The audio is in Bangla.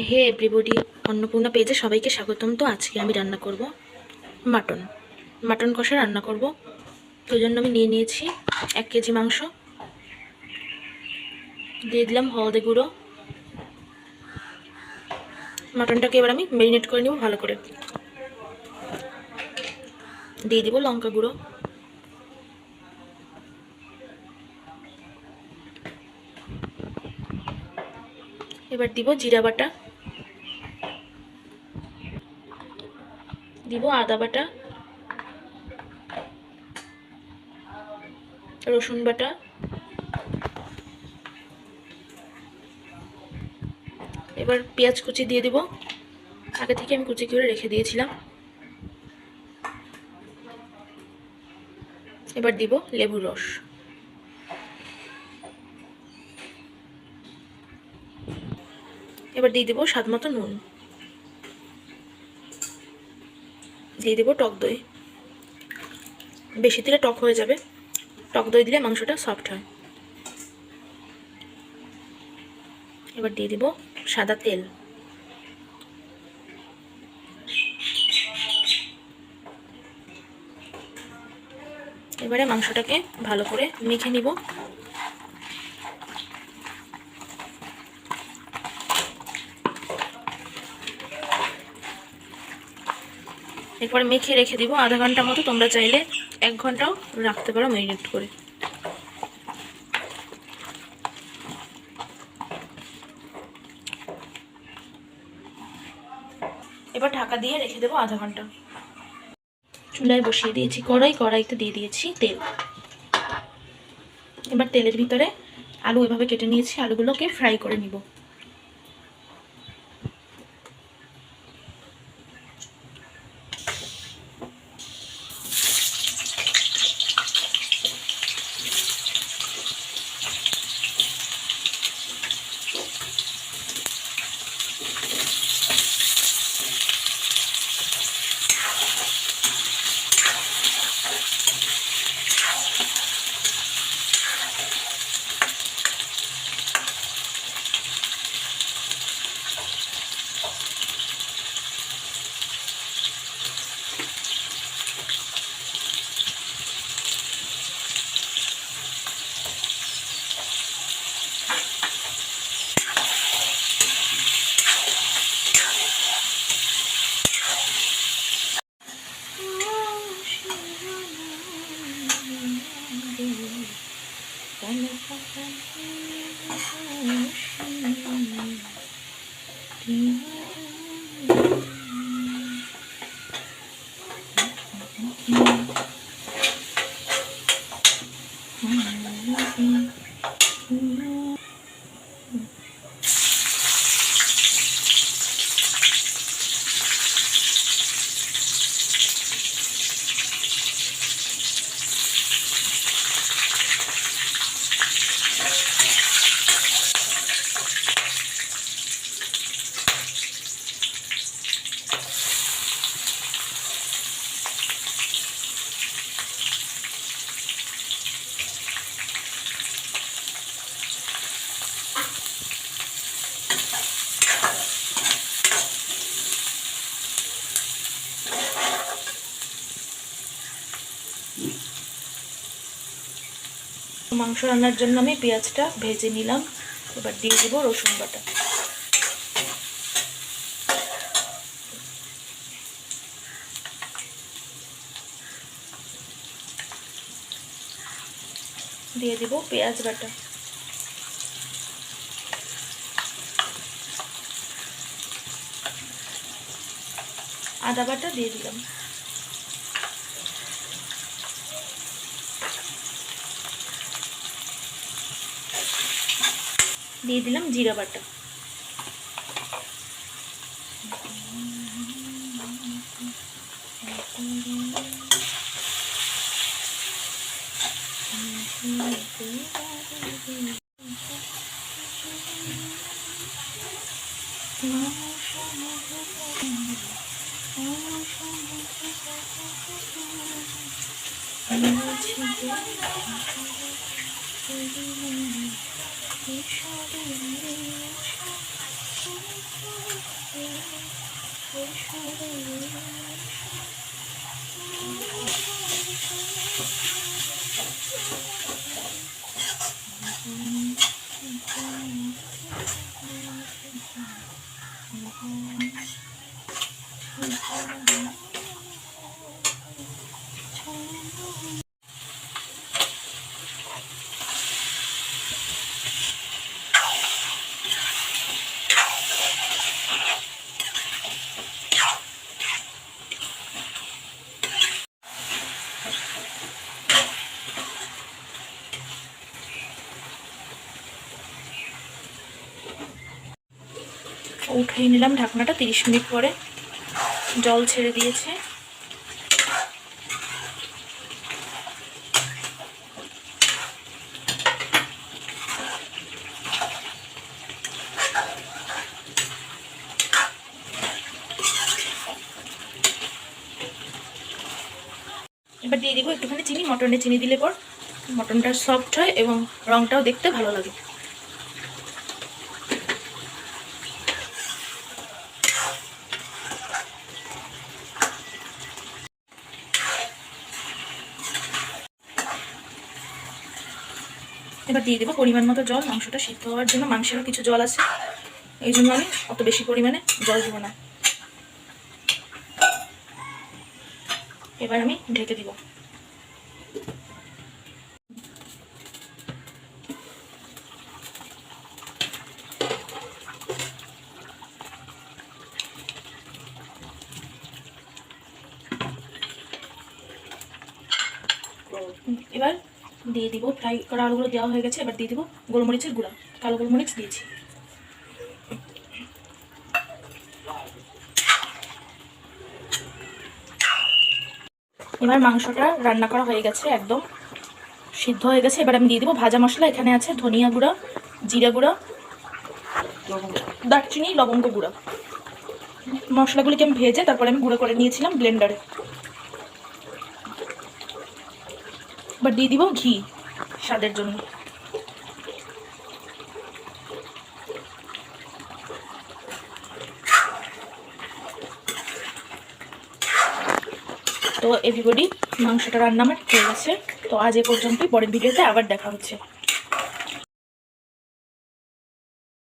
হে এভরিবডি, অন্নপূর্ণা পেজে সবাইকে স্বাগতম। তো আজকে আমি রান্না করব মাটন কষা রান্না করব। তো জন্য আমি নিয়ে নিয়েছি 1 কেজি মাংস, দিয়ে দিলাম হলদে গুঁড়ো। মাটনটাকে এবার আমি ম্যারিনেট করে নেব ভালো করে। দিয়ে দিব লঙ্কা গুঁড়ো, এবার দিব জিরা বাটা, দিব আদা বাটা, রসুন বাটা, এবার পেঁয়াজ কুচি দিয়ে দিব। আগে থেকে আমি কুচি করে রেখে দিয়েছিলাম। এবার দিব লেবুর রস, এবার দিয়ে দিব স্বাদ মতো নুন, দিয়ে দিব টক দই। বেশি দিলে টক হয়ে যাবে, টক দই দিলে মাংসটা সফট হয়। এবার দিয়ে দিব সাদা তেল, এবারে মাংসটাকে ভালো করে মেখে নিব। এরপরে মেখে রেখে দিব আধা ঘন্টা মতো। তোমরা চাইলে 1 ঘন্টাও রাখতে পারো ম্যারিনেট করে। এবার ঢাকা দিয়ে রেখে দেবো আধা ঘন্টা। চুলায় বসিয়ে দিয়েছি কড়াই, কড়াইতে দিয়ে দিয়েছি তেল। এবার তেলের ভিতরে আলু এভাবে কেটে নিয়েছি, আলুগুলোকে ফ্রাই করে নিব। মাংস রান্নার জন্য আমি পেঁয়াজটা ভেজে নিলাম। এবার দিয়ে দেব রসুন বাটা, দিয়ে দেব পেঁয়াজ বাটা, আদা বাটা দিয়ে দিলাম, দিয়ে দিলাম জিরা বাটা, উঠিয়ে নিলাম ঢাকনাটা। 30 মিনিট পরে জল ছেড়ে দিয়েছে। এবার দিয়ে দিব একটুখানি চিনি। মটনে চিনি দিলে পর মটনটা সফট হয় এবং রংটাও দেখতে ভালো লাগে। এবার দিয়ে দেবো পরিমাণ মতো জল। মাংসটা সিদ্ধ হওয়ার জন্য মাংসেরও কিছু জল আছে, এই জন্য আমি অত বেশি পরিমাণে জল দেবো না। এবার আমি ঢেকে দিব। এবার দিয়ে দিব ফ্রাই করা আলুগুলো দেওয়া হয়ে গেছে। এবার দিয়ে দিব গোলমরিচের গুঁড়া, কালো গোলমরিচ দিয়েছি। এবার মাংসটা রান্না করা হয়ে গেছে, একদম সিদ্ধ হয়ে গেছে। এবার আমি দিয়ে দিব ভাজা মশলা। এখানে আছে ধনিয়া গুঁড়া, জিরা গুঁড়া, দারচিনি, লবঙ্গ গুঁড়া। মশলাগুলিকে আমি ভেজে তারপরে আমি গুঁড়ো করে নিয়েছিলাম ব্লেন্ডারে। এবার দিয়ে দিব ঘি স্বাদের জন্য। তো এভরিবডি, মাংসটা রান্না আমার হয়ে গেছে। তো আজ এ পর্যন্তই, পরের ভিডিওতে আবার দেখা হচ্ছে।